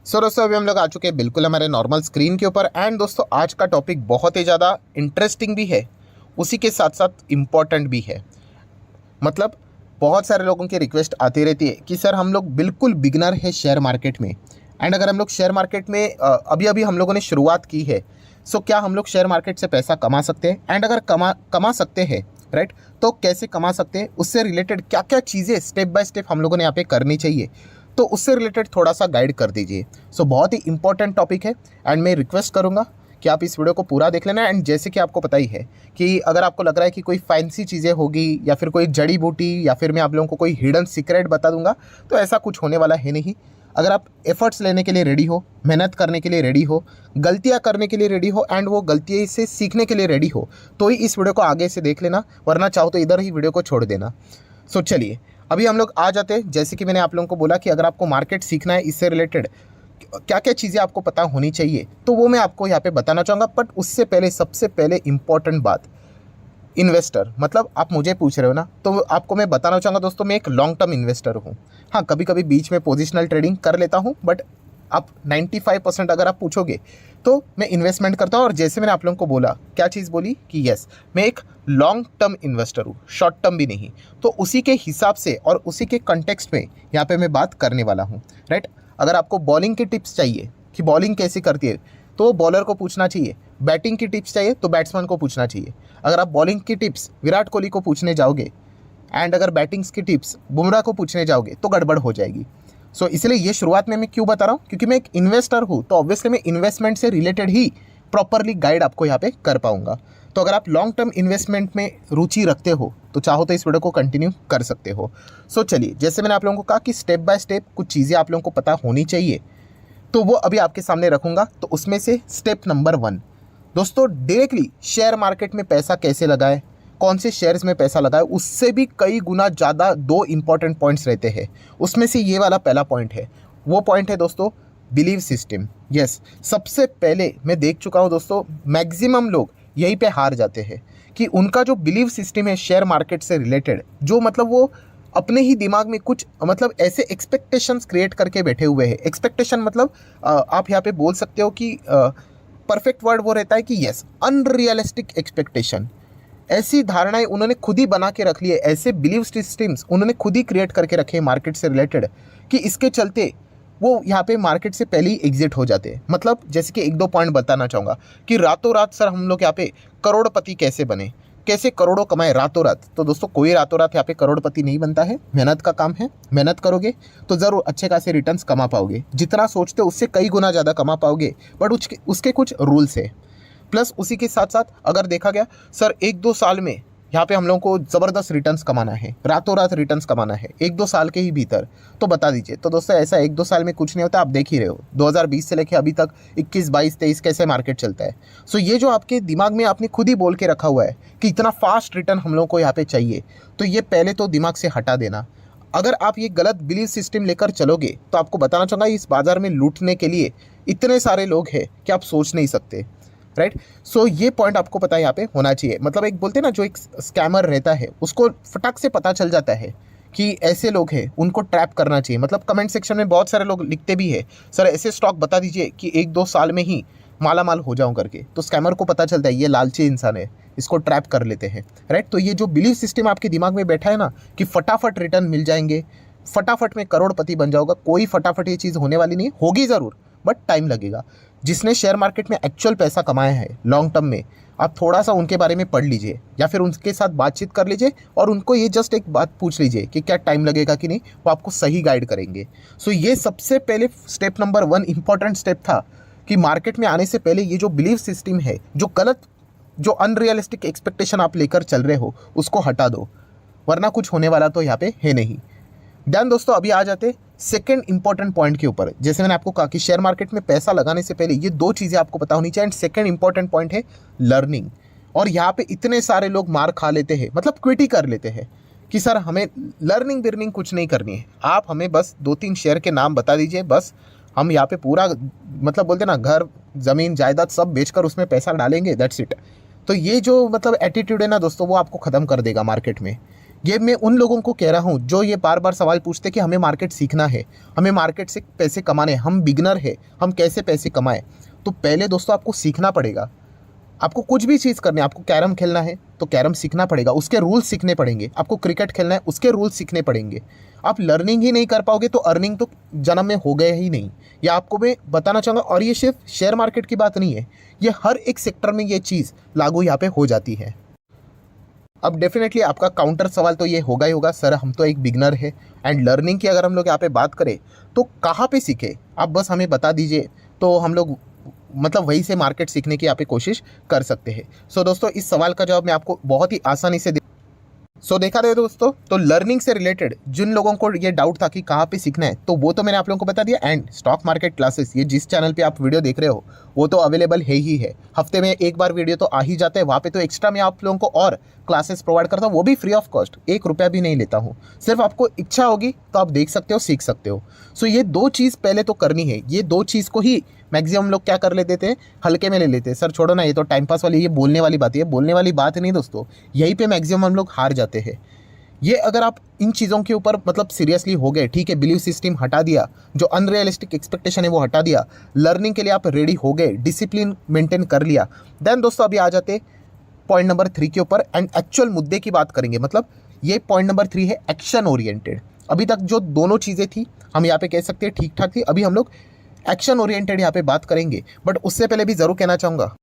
सो दोस्तों अभी हम लोग आ चुके हैं बिल्कुल हमारे नॉर्मल स्क्रीन के ऊपर। एंड दोस्तों आज का टॉपिक बहुत ही ज़्यादा इंटरेस्टिंग भी है, उसी के साथ साथ इम्पॉर्टेंट भी है। मतलब बहुत सारे लोगों की रिक्वेस्ट आती रहती है कि सर हम लोग बिल्कुल बिगनर है शेयर मार्केट में। एंड अगर हम लोग शेयर मार्केट में अभी अभी हम लोगों ने शुरुआत की है, सो क्या हम लोग शेयर मार्केट से पैसा कमा सकते हैं? एंड अगर कमा सकते हैं, राइट, तो कैसे कमा सकते हैं? उससे रिलेटेड क्या क्या चीज़ें स्टेप बाय स्टेप हम लोगों ने यहाँ पे करनी चाहिए, तो उससे रिलेटेड थोड़ा सा गाइड कर दीजिए। सो बहुत ही इंपॉर्टेंट टॉपिक है एंड मैं रिक्वेस्ट करूँगा कि आप इस वीडियो को पूरा देख लेना। एंड जैसे कि आपको पता ही है कि अगर आपको लग रहा है कि कोई फैंसी चीज़ें होगी या फिर कोई जड़ी बूटी या फिर मैं आप लोगों को कोई हिडन सीक्रेट बता दूंगा, तो ऐसा कुछ होने वाला है नहीं। अगर आप एफर्ट्स लेने के लिए रेडी हो, मेहनत करने के लिए रेडी हो, गलतियां करने के लिए रेडी हो एंड वो गलतियों से सीखने के लिए रेडी हो, तो ही इस वीडियो को आगे से देख लेना, वरना चाहो तो इधर ही वीडियो को छोड़ देना। सो चलिए अभी हम लोग आ जाते हैं। जैसे कि मैंने आप लोगों को बोला कि अगर आपको मार्केट सीखना है, इससे रिलेटेड क्या क्या चीज़ें आपको पता होनी चाहिए, तो वो मैं आपको यहाँ पे बताना चाहूँगा। बट उससे पहले सबसे पहले इंपॉर्टेंट बात, इन्वेस्टर मतलब आप मुझे पूछ रहे हो ना, तो आपको मैं बताना चाहूँगा दोस्तों, मैं एक लॉन्ग टर्म इन्वेस्टर हूँ। हाँ, कभी कभी बीच में पोजिशनल ट्रेडिंग कर लेता हूँ, बट आप 95% अगर आप पूछोगे तो मैं इन्वेस्टमेंट करता हूँ। और जैसे मैंने आप लोगों को बोला, क्या चीज़ बोली कि यस, मैं एक लॉन्ग टर्म इन्वेस्टर हूँ, शॉर्ट टर्म भी नहीं। तो उसी के हिसाब से और उसी के कंटेक्स्ट में यहाँ पे मैं बात करने वाला हूँ, राइट। अगर आपको बॉलिंग की टिप्स चाहिए कि बॉलिंग कैसे करती है, तो बॉलर को पूछना चाहिए। बैटिंग की टिप्स चाहिए तो बैट्समैन को पूछना चाहिए। अगर आप बॉलिंग की टिप्स विराट कोहली को पूछने जाओगे एंड अगर बैटिंग्स की टिप्स बुमराह को पूछने जाओगे तो गड़बड़ हो जाएगी। सो इसलिए ये शुरुआत में मैं क्यों बता रहा हूँ, क्योंकि मैं एक इन्वेस्टर हूँ, तो ऑब्वियसली मैं इन्वेस्टमेंट से रिलेटेड ही प्रॉपरली गाइड आपको यहाँ पे कर पाऊंगा। तो अगर आप लॉन्ग टर्म इन्वेस्टमेंट में रुचि रखते हो तो चाहो तो इस वीडियो को कंटिन्यू कर सकते हो। सो चलिए, जैसे मैंने आप लोगों को कहा कि स्टेप बाय स्टेप कुछ चीज़ें आप लोगों को पता होनी चाहिए, तो वो अभी आपके सामने रखूंगा। तो उसमें से स्टेप नंबर 1 दोस्तों, डायरेक्टली शेयर मार्केट में पैसा कैसे लगाए, कौन से शेयर्स में पैसा लगाए, उससे भी कई गुना ज़्यादा 2 इंपॉर्टेंट पॉइंट्स रहते हैं। उसमें से ये वाला पहला पॉइंट है, वो पॉइंट है दोस्तों बिलीव सिस्टम। यस, सबसे पहले मैं देख चुका हूँ दोस्तों, मैक्सिमम लोग यहीं पे हार जाते हैं कि उनका जो बिलीव सिस्टम है शेयर मार्केट से रिलेटेड, जो मतलब वो अपने ही दिमाग में कुछ मतलब ऐसे एक्सपेक्टेशंस क्रिएट करके बैठे हुए हैं। एक्सपेक्टेशन मतलब आप यहाँ पे बोल सकते हो कि परफेक्ट वर्ड वो रहता है कि यस, अनरियलिस्टिक एक्सपेक्टेशन। ऐसी धारणाएं उन्होंने खुद ही बना के रख ली है, ऐसे बिलीव सिस्टम्स उन्होंने खुद ही क्रिएट करके रखे हैं मार्केट से रिलेटेड, कि इसके चलते वो यहाँ पे मार्केट से पहले ही एग्जिट हो जाते हैं। मतलब जैसे कि 1-2 पॉइंट बताना चाहूँगा कि रातों रात सर हम लोग यहाँ पे करोड़पति कैसे बने, कैसे करोड़ों कमाए रातों रात। तो दोस्तों कोई रातों रात यहाँ पे करोड़पति नहीं बनता है, मेहनत का काम है। मेहनत करोगे तो ज़रूर अच्छे खासे रिटर्न्स कमा पाओगे, जितना सोचते हो उससे कई गुना ज़्यादा कमा पाओगे, बट उसके कुछ रूल्स है। प्लस उसी के साथ साथ अगर देखा गया सर 1-2 साल में यहाँ पे हम लोगों को ज़बरदस्त रिटर्न्स कमाना है, रातों रात रिटर्न्स कमाना है 1-2 साल के ही भीतर, तो बता दीजिए। तो दोस्तों ऐसा 1-2 साल में कुछ नहीं होता, आप देख ही रहे हो 2020 से लेकर अभी तक 21, 22, 23 कैसे मार्केट चलता है। सो ये जो आपके दिमाग में आपने खुद ही बोल के रखा हुआ है कि इतना फास्ट रिटर्न हम लोगों को यहाँ पे चाहिए, तो ये पहले तो दिमाग से हटा देना। अगर आप ये गलत बिलीव सिस्टम लेकर चलोगे तो आपको बताना चाहूँगा, इस बाज़ार में लूटने के लिए इतने सारे लोग हैं कि आप सोच नहीं सकते, राइट। सो ये पॉइंट आपको पता है यहाँ पे होना चाहिए। मतलब एक बोलते हैं ना, जो एक स्कैमर रहता है उसको फटाक से पता चल जाता है कि ऐसे लोग हैं, उनको ट्रैप करना चाहिए। मतलब कमेंट सेक्शन में बहुत सारे लोग लिखते भी है, सर ऐसे स्टॉक बता दीजिए कि 1-2 साल में ही माला माल हो जाऊं करके। तो स्कैमर को पता चलता है ये लालची इंसान है, इसको ट्रैप कर लेते हैं, राइट। तो ये जो बिलीव सिस्टम आपके दिमाग में बैठा है ना कि फटाफट रिटर्न मिल जाएंगे, फटाफट में करोड़पति बन जाऊंगा, कोई फटाफट ये चीज़ होने वाली नहीं, होगी ज़रूर बट टाइम लगेगा। जिसने शेयर मार्केट में एक्चुअल पैसा कमाया है लॉन्ग टर्म में, आप थोड़ा सा उनके बारे में पढ़ लीजिए या फिर उनके साथ बातचीत कर लीजिए और उनको ये जस्ट एक बात पूछ लीजिए कि क्या टाइम लगेगा कि नहीं, वो आपको सही गाइड करेंगे। सो ये सबसे पहले स्टेप नंबर 1 इंपॉर्टेंट स्टेप था कि मार्केट में आने से पहले ये जो बिलीव सिस्टम है, जो गलत, जो अनरियलिस्टिक एक्सपेक्टेशन आप लेकर चल रहे हो, उसको हटा दो, वरना कुछ होने वाला तो यहाँ पे है नहीं। डन दोस्तों, अभी आ जाते सेकंड इंपॉर्टेंट पॉइंट के ऊपर। जैसे मैंने आपको कहा कि शेयर मार्केट में पैसा लगाने से पहले ये 2 चीज़ें आपको पता होनी चाहिए। एंड सेकंड इंपॉर्टेंट पॉइंट है लर्निंग। और यहाँ पे इतने सारे लोग मार खा लेते हैं, मतलब क्विट ही कर लेते हैं कि सर हमें लर्निंग बिर्निंग कुछ नहीं करनी है, आप हमें बस 2-3 शेयर के नाम बता दीजिए, बस हम यहाँ पे पूरा मतलब बोलते ना घर ज़मीन जायदाद सब बेचकर उसमें पैसा डालेंगे, दैट्स इट। तो ये जो मतलब एटीट्यूड है ना दोस्तों, वो आपको ख़त्म कर देगा मार्केट में। ये मैं उन लोगों को कह रहा हूँ जो ये बार बार सवाल पूछते कि हमें मार्केट सीखना है, हमें मार्केट से पैसे कमाने, हम बिगनर है, हम कैसे पैसे कमाएं। तो पहले दोस्तों आपको सीखना पड़ेगा। आपको कुछ भी चीज़ करनी है, आपको कैरम खेलना है तो कैरम सीखना पड़ेगा, उसके रूल्स सीखने पड़ेंगे। आपको क्रिकेट खेलना है, उसके रूल्स सीखने पड़ेंगे। आप लर्निंग ही नहीं कर पाओगे तो अर्निंग तो जन्म में हो गए ही नहीं। ये आपको मैं बताना चाहूँगा। और ये सिर्फ शेयर मार्केट की बात नहीं है, ये हर एक सेक्टर में ये चीज़ लागू यहाँ पे हो जाती है। अब डेफिनेटली आपका काउंटर सवाल तो ये होगा ही होगा, सर हम तो एक बिगनर है एंड लर्निंग की अगर हम लोग यहाँ पे बात करें तो कहाँ पे सीखे, आप बस हमें बता दीजिए तो हम लोग मतलब वहीं से मार्केट सीखने की यहाँ पे कोशिश कर सकते हैं। सो दोस्तों इस सवाल का जवाब मैं आपको बहुत ही आसानी से देखा जाए दोस्तों, तो लर्निंग से रिलेटेड जिन लोगों को ये डाउट था कि कहाँ पे सीखना है, तो वो तो मैंने आप लोगों को बता दिया। एंड स्टॉक मार्केट क्लासेस, ये जिस चैनल पे आप वीडियो देख रहे हो वो तो अवेलेबल है ही है। हफ्ते में एक बार वीडियो तो आ ही जाता है, वहाँ पे तो एक्स्ट्रा मैं आप लोगों को और क्लासेस प्रोवाइड करता हूँ, वो भी फ्री ऑफ कॉस्ट, 1 रुपया भी नहीं लेता हूँ। सिर्फ आपको इच्छा होगी तो आप देख सकते हो, सीख सकते हो। सो ये 2 चीज़ पहले तो करनी है। ये 2 चीज़ को ही मैक्सिमम लोग क्या कर लेते हैं, हल्के में ले लेते हैं। सर छोड़ो ना, ये तो टाइम पास वाली, ये बोलने वाली बात है। बोलने वाली बात नहीं दोस्तों, यहीं पे मैक्सिमम हम लोग हार जाते हैं। ये अगर आप इन चीज़ों के ऊपर मतलब सीरियसली हो गए, ठीक है, बिलीव सिस्टम हटा दिया, जो अनरियलिस्टिक एक्सपेक्टेशन है वो हटा दिया, लर्निंग के लिए आप रेडी हो गए, डिसिप्लिन मेंटेन कर लिया, देन दोस्तों अभी आ जाते पॉइंट नंबर 3 के ऊपर एंड एक्चुअल मुद्दे की बात करेंगे। मतलब ये पॉइंट नंबर 3 है एक्शन ओरिएंटेड। अभी तक जो दोनों चीज़ें थी हम यहाँ पे कह सकते हैं ठीक ठाक थी, अभी हम लोग एक्शन ओरिएंटेड यहाँ पे बात करेंगे। बट उससे पहले भी ज़रूर कहना चाहूँगा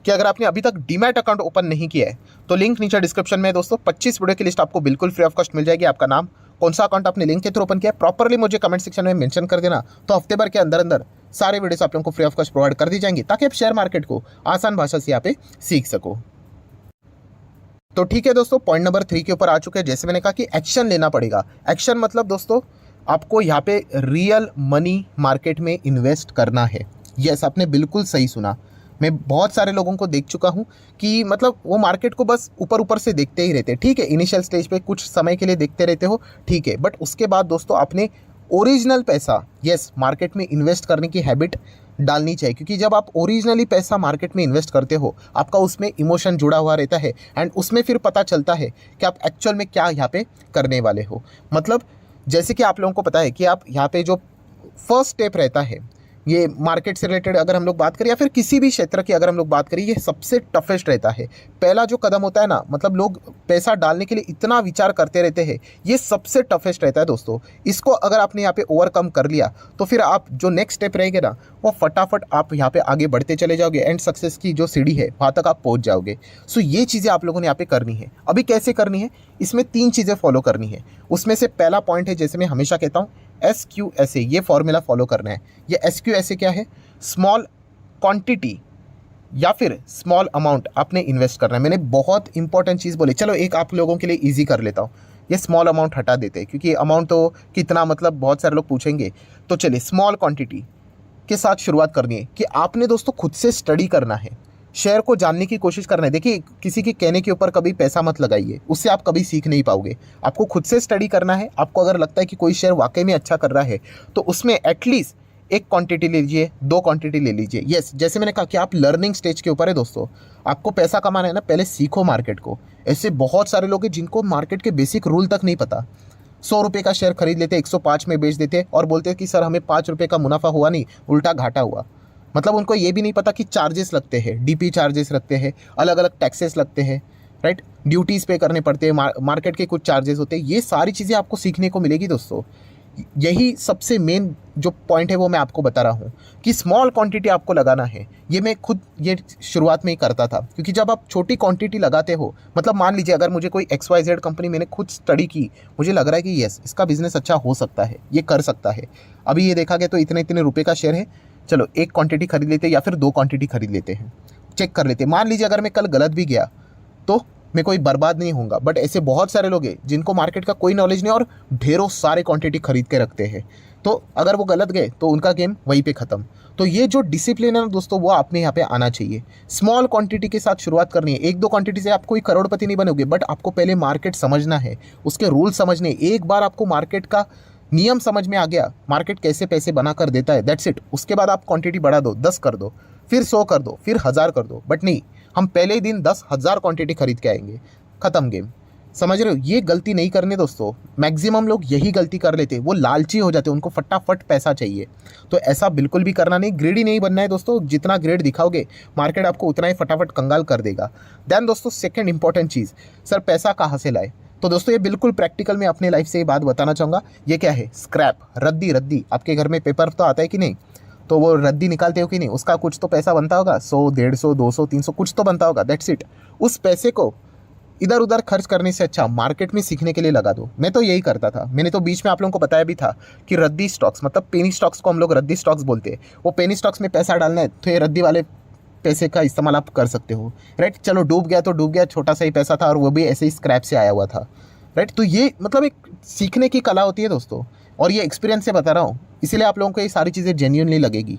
कि अगर आपने अभी तक डीमैट अकाउंट ओपन नहीं किया है तो लिंक नीचे डिस्क्रिप्शन में दोस्तों 25 वीडियो की लिस्ट आपको बिल्कुल फ्री ऑफ कॉस्ट मिल जाएगी। आपका नाम, कौन सा अकाउंट आपने लिंक के थ्रू ओपन किया, प्रॉपरली मुझे कमेंट सेक्शन में मेंशन कर देना, तो हफ्ते भर के अंदर अंदर सारे वीडियोस आप लोगों को फ्री ऑफ कॉस्ट प्रोवाइड कर दी जाएंगी, ताकि आप शेयर मार्केट को आसान भाषा से यहाँ पे सीख सको। तो ठीक है दोस्तों, पॉइंट नंबर 3 के ऊपर आ चुके हैं। जैसे मैंने कहा कि एक्शन लेना पड़ेगा। एक्शन मतलब दोस्तों आपको यहाँ पे रियल मनी मार्केट में इन्वेस्ट करना है। यस, आपने बिल्कुल सही सुना। मैं बहुत सारे लोगों को देख चुका हूँ कि मतलब वो मार्केट को बस ऊपर ऊपर से देखते ही रहते हैं। ठीक है, इनिशियल स्टेज पे कुछ समय के लिए देखते रहते हो, ठीक है, बट उसके बाद दोस्तों अपने ओरिजिनल पैसा मार्केट में इन्वेस्ट करने की हैबिट डालनी चाहिए। क्योंकि जब आप ओरिजिनली पैसा मार्केट में इन्वेस्ट करते हो, आपका उसमें इमोशन जुड़ा हुआ रहता है एंड उसमें फिर पता चलता है कि आप एक्चुअल में क्या यहाँ पे करने वाले हो। मतलब जैसे कि आप लोगों को पता है कि आप यहाँ पे जो फर्स्ट स्टेप रहता है, ये मार्केट से रिलेटेड अगर हम लोग बात करें या फिर किसी भी क्षेत्र की अगर हम लोग बात करें, ये सबसे टफेस्ट रहता है। पहला जो कदम होता है ना, मतलब लोग पैसा डालने के लिए इतना विचार करते रहते हैं, ये सबसे टफेस्ट रहता है दोस्तों। इसको अगर आपने यहाँ पे ओवरकम कर लिया तो फिर आप जो नेक्स्ट स्टेप रहेगा ना, वो फटाफट आप यहाँ पे आगे बढ़ते चले जाओगे एंड सक्सेस की जो सीढ़ी है वहाँ तक आप पहुँच जाओगे। सो ये चीज़ें आप लोगों ने यहाँ पे करनी है। अभी कैसे करनी है, इसमें 3 चीज़ें फॉलो करनी है। उसमें से पहला पॉइंट है, जैसे मैं हमेशा कहता हूँ, SQSA, ये फॉर्मूला फॉलो करना है। ये SQSA क्या है, स्मॉल क्वांटिटी या फिर स्मॉल अमाउंट आपने इन्वेस्ट करना है। मैंने बहुत इंपॉर्टेंट चीज़ बोली, चलो एक आप लोगों के लिए इजी कर लेता हूँ। ये स्मॉल अमाउंट हटा देते हैं क्योंकि अमाउंट तो कितना, मतलब बहुत सारे लोग पूछेंगे। तो चलिए स्मॉल क्वांटिटी के साथ शुरुआत करनी है कि आपने दोस्तों खुद से स्टडी करना है, शेयर को जानने की कोशिश करना है। देखिए, किसी के कहने के ऊपर कभी पैसा मत लगाइए, उससे आप कभी सीख नहीं पाओगे। आपको खुद से स्टडी करना है। आपको अगर लगता है कि कोई शेयर वाकई में अच्छा कर रहा है तो उसमें एटलीस्ट 1 क्वांटिटी ले लीजिए, 2 क्वांटिटी ले लीजिए। यस, जैसे मैंने कहा कि आप लर्निंग स्टेज के ऊपर है दोस्तों। आपको पैसा कमाना है ना, पहले सीखो मार्केट को। ऐसे बहुत सारे लोग हैं जिनको मार्केट के बेसिक रूल तक नहीं पता। 100 रुपये का शेयर खरीद लेते, 105 में बेच देते और बोलते हैं कि सर हमें 5 रुपये का मुनाफा हुआ नहीं, उल्टा घाटा हुआ। मतलब उनको ये भी नहीं पता कि चार्जेस लगते हैं, DP चार्जेस लगते हैं, अलग अलग टैक्सेस लगते हैं, राइट, ड्यूटीज़ पे करने पड़ते हैं, मार्केट के कुछ चार्जेस होते हैं। ये सारी चीज़ें आपको सीखने को मिलेगी दोस्तों। यही सबसे मेन जो पॉइंट है वो मैं आपको बता रहा हूँ कि स्मॉल क्वांटिटी आपको लगाना है। ये मैं खुद ये शुरुआत में ही करता था, क्योंकि जब आप छोटी क्वांटिटी लगाते हो, मतलब मान लीजिए अगर मुझे कोई XYZ कंपनी, मैंने खुद स्टडी की, मुझे लग रहा है कि यस इसका बिजनेस अच्छा हो सकता है, ये कर सकता है, अभी ये देखा गया तो इतने इतने रुपये का शेयर है, चलो 1 क्वांटिटी खरीद लेते हैं या फिर 2 क्वांटिटी खरीद लेते हैं, चेक कर लेते हैं। मान लीजिए अगर मैं कल गलत भी गया तो मैं कोई बर्बाद नहीं होऊंगा। बट ऐसे बहुत सारे लोग हैं जिनको मार्केट का कोई नॉलेज नहीं और ढेरों सारे क्वांटिटी खरीद के रखते हैं, तो अगर वो गलत गए तो उनका गेम वहीं पे ख़त्म। तो ये जो डिसिप्लिन है ना दोस्तों, वो आपने यहाँ पे आना चाहिए। स्मॉल क्वांटिटी के साथ शुरुआत करनी है। 1-2 क्वांटिटी से आप कोई करोड़पति नहीं बनोगे, बट आपको पहले मार्केट समझना है, उसके रूल समझने। एक बार आपको मार्केट का नियम समझ में आ गया, मार्केट कैसे पैसे बना कर देता है, दैट्स इट। उसके बाद आप क्वांटिटी बढ़ा दो, 10 कर दो, फिर 100 कर दो, फिर 1000 कर दो। बट नहीं, हम पहले ही दिन 10,000 क्वांटिटी खरीद के आएंगे, ख़त्म गेम। समझ रहे हो, ये गलती नहीं करनी दोस्तों। मैक्सिमम लोग यही गलती कर लेते, वो लालची हो जाते, उनको फटाफट पैसा चाहिए। तो ऐसा बिल्कुल भी करना नहीं, ग्रेडी नहीं बनना है दोस्तों। जितना ग्रेड दिखाओगे मार्केट आपको उतना ही फटाफट कंगाल कर देगा। देन दोस्तों सेकंड इंपॉर्टेंट चीज़, सर पैसा कहाँ से लाए? तो दोस्तों ये बिल्कुल प्रैक्टिकल में अपने लाइफ से ये बात बताना चाहूँगा। ये क्या है? स्क्रैप, रद्दी। रद्दी आपके घर में पेपर तो आता है कि नहीं? तो वो रद्दी निकालते हो कि नहीं? उसका कुछ तो पैसा बनता होगा, 100, 150, 200, 300 कुछ तो बनता होगा। That's it. उस पैसे को इधर उधर खर्च करने से अच्छा मार्केट में सीखने के लिए लगा दो। मैं तो यही करता था। मैंने तो बीच में आप लोगों को बताया भी था कि रद्दी स्टॉक्स, मतलब पेनी स्टॉक्स को हम लोग रद्दी स्टॉक्स बोलते हैं। वो पेनी स्टॉक्स में पैसा डालना है तो ये रद्दी वाले पैसे का इस्तेमाल आप कर सकते हो, राइट। चलो डूब गया तो डूब गया, छोटा सा ही पैसा था और वो भी ऐसे ही स्क्रैप से आया हुआ था, राइट। तो ये मतलब एक सीखने की कला होती है दोस्तों, और ये एक्सपीरियंस से बता रहा हूँ। इसीलिए आप लोगों को ये सारी चीज़ें जेन्युइनली लगेगी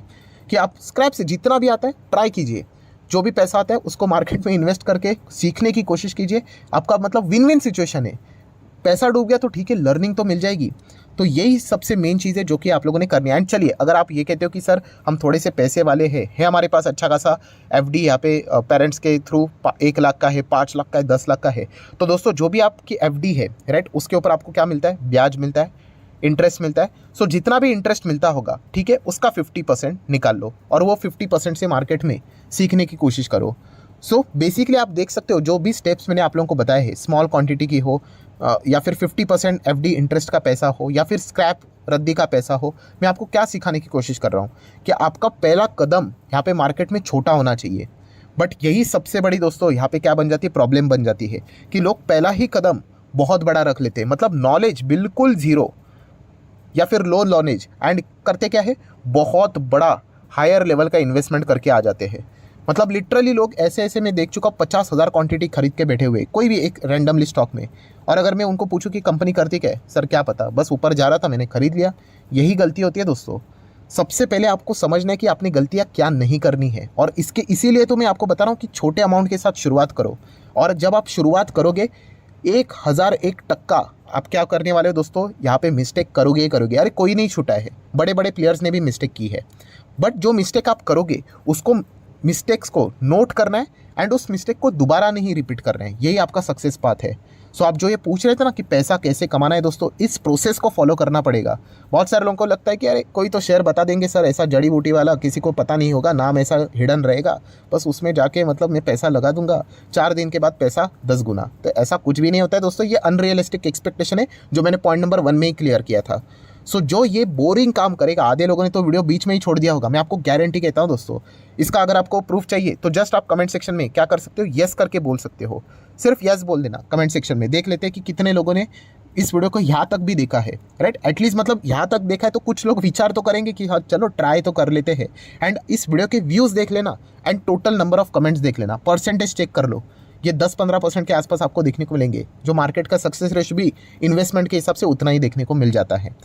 कि आप स्क्रैप से जितना भी आता है ट्राई कीजिए। जो भी पैसा आता है उसको मार्केट में इन्वेस्ट करके सीखने की कोशिश कीजिए। आपका मतलब विन विन सिचुएशन है। पैसा डूब गया तो ठीक है, लर्निंग तो मिल जाएगी। तो यही सबसे मेन चीज़ है जो कि आप लोगों ने करनी है। एंड चलिए, अगर आप ये कहते हो कि सर हम थोड़े से पैसे वाले हैं, हमारे पास अच्छा खासा एफडी यहाँ पे पेरेंट्स के थ्रू 1 लाख का है, 5 लाख का है, 10 लाख का है, तो दोस्तों जो भी आपकी एफडी है, राइट, उसके ऊपर आपको क्या मिलता है? ब्याज मिलता है, इंटरेस्ट मिलता है। सो जितना भी इंटरेस्ट मिलता होगा, ठीक है, उसका 50% निकाल लो और वो 50% से मार्केट में सीखने की कोशिश करो। सो बेसिकली आप देख सकते हो जो भी स्टेप्स मैंने आप लोगों को बताए हैं, स्मॉल क्वांटिटी की हो या फिर 50% एफडी इंटरेस्ट का पैसा हो या फिर स्क्रैप रद्दी का पैसा हो, मैं आपको क्या सिखाने की कोशिश कर रहा हूँ कि आपका पहला कदम यहाँ पे मार्केट में छोटा होना चाहिए। बट यही सबसे बड़ी दोस्तों यहाँ पे क्या बन जाती है? प्रॉब्लम बन जाती है कि लोग पहला ही कदम बहुत बड़ा रख लेते हैं, मतलब नॉलेज बिल्कुल ज़ीरो या फिर लो नॉलेज, एंड करते क्या है? बहुत बड़ा हायर लेवल का इन्वेस्टमेंट करके आ जाते हैं। मतलब लिटरली लोग ऐसे ऐसे मैं देख चुका, 50,000 क्वांटिटी खरीद के बैठे हुए कोई भी एक रैंडमली स्टॉक में। और अगर मैं उनको पूछूं कि कंपनी करती क्या है, सर क्या पता, बस ऊपर जा रहा था मैंने खरीद लिया। यही गलती होती है दोस्तों। सबसे पहले आपको समझना है कि आपने गलतियां क्या नहीं करनी है, और इसीलिए तो मैं आपको बता रहा हूँ कि छोटे अमाउंट के साथ शुरुआत करो। और जब आप शुरुआत करोगे 1001% आप क्या करने वाले हो दोस्तों? यहाँ पे मिस्टेक करोगे ही करोगे। अरे कोई नहीं छूटा है, बड़े बड़े प्लेयर्स ने भी मिस्टेक की है। बट जो मिस्टेक आप करोगे उसको, मिस्टेक्स को नोट करना है एंड उस मिस्टेक को दोबारा नहीं रिपीट करना है। यही आपका सक्सेस पाथ है। सो आप जो ये पूछ रहे थे ना कि पैसा कैसे कमाना है दोस्तों, इस प्रोसेस को फॉलो करना पड़ेगा। बहुत सारे लोगों को लगता है कि अरे कोई तो शेयर बता देंगे सर, ऐसा जड़ी बूटी वाला, किसी को पता नहीं होगा, नाम ऐसा हिडन रहेगा, बस उसमें जाके मतलब मैं पैसा लगा दूंगा, 4 दिन के बाद पैसा 10 गुना। तो ऐसा कुछ भी नहीं होता है दोस्तों। ये अनरियलिस्टिक एक्सपेक्टेशन है जो मैंने पॉइंट नंबर 1 में ही क्लियर किया था। सो जो ये बोरिंग काम करेगा, आधे लोगों ने तो वीडियो बीच में ही छोड़ दिया होगा, मैं आपको गारंटी कहता हूँ दोस्तों। इसका अगर आपको प्रूफ चाहिए तो जस्ट आप कमेंट सेक्शन में क्या कर सकते हो? यस करके बोल सकते हो। सिर्फ यस बोल देना कमेंट सेक्शन में। देख लेते हैं कि कितने लोगों ने इस वीडियो को यहाँ तक भी देखा है, राइट। एटलीस्ट मतलब यहाँ तक देखा है तो कुछ लोग विचार तो करेंगे कि हाँ चलो ट्राई तो कर लेते हैं। एंड इस वीडियो के व्यूज़ देख लेना and total number of comments देख लेना, परसेंटेज चेक कर लो। ये 10-15% के आसपास आपको देखने को मिलेंगे, जो मार्केट का सक्सेस रेशो भी इन्वेस्टमेंट के हिसाब से उतना ही देखने को मिल जाता है।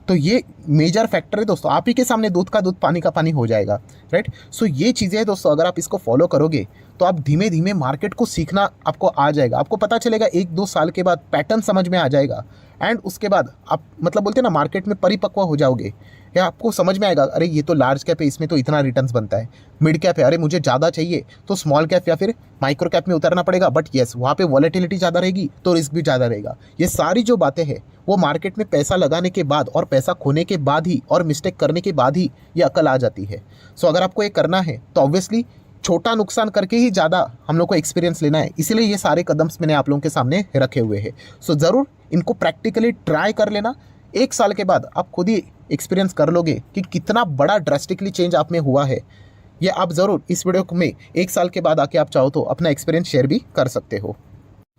तो ये मेजर फैक्टर है दोस्तों। आप ही के सामने दूध का दूध पानी का पानी हो जाएगा, राइट। सो ये चीज़ें हैं दोस्तों, अगर आप इसको फॉलो करोगे तो आप धीमे धीमे मार्केट को सीखना आपको आ जाएगा। आपको पता चलेगा 1-2 साल के बाद पैटर्न समझ में आ जाएगा। एंड उसके बाद आप मतलब बोलते हैं ना मार्केट में परिपक्व हो जाओगे, या आपको समझ में आएगा अरे ये तो लार्ज कैप है, इसमें तो इतना रिटर्न्स बनता है। मिड कैप है, अरे मुझे ज़्यादा चाहिए तो स्मॉल कैप या फिर माइक्रो कैप में उतरना पड़ेगा। बट येस, वहाँ पे वॉलेटिलिटी ज़्यादा रहेगी तो रिस्क भी ज़्यादा रहेगा। ये सारी जो बातें हैं वो मार्केट में पैसा लगाने के बाद और पैसा खोने के बाद ही और मिस्टेक करने के बाद ही ये अकल आ जाती है। सो अगर आपको ये करना है तो ऑब्वियसली छोटा नुकसान करके ही ज़्यादा हम लोग को एक्सपीरियंस लेना है। इसलिए ये सारे कदम मैंने आप लोगों के सामने रखे हुए हैं। सो ज़रूर इनको प्रैक्टिकली ट्राई कर लेना। 1 साल के बाद आप खुद ही एक्सपीरियंस कर लोगे कि कितना बड़ा ड्रास्टिकली चेंज आप में हुआ है। ये आप ज़रूर इस वीडियो में 1 साल के बाद आके आप चाहो तो अपना एक्सपीरियंस शेयर भी कर सकते हो।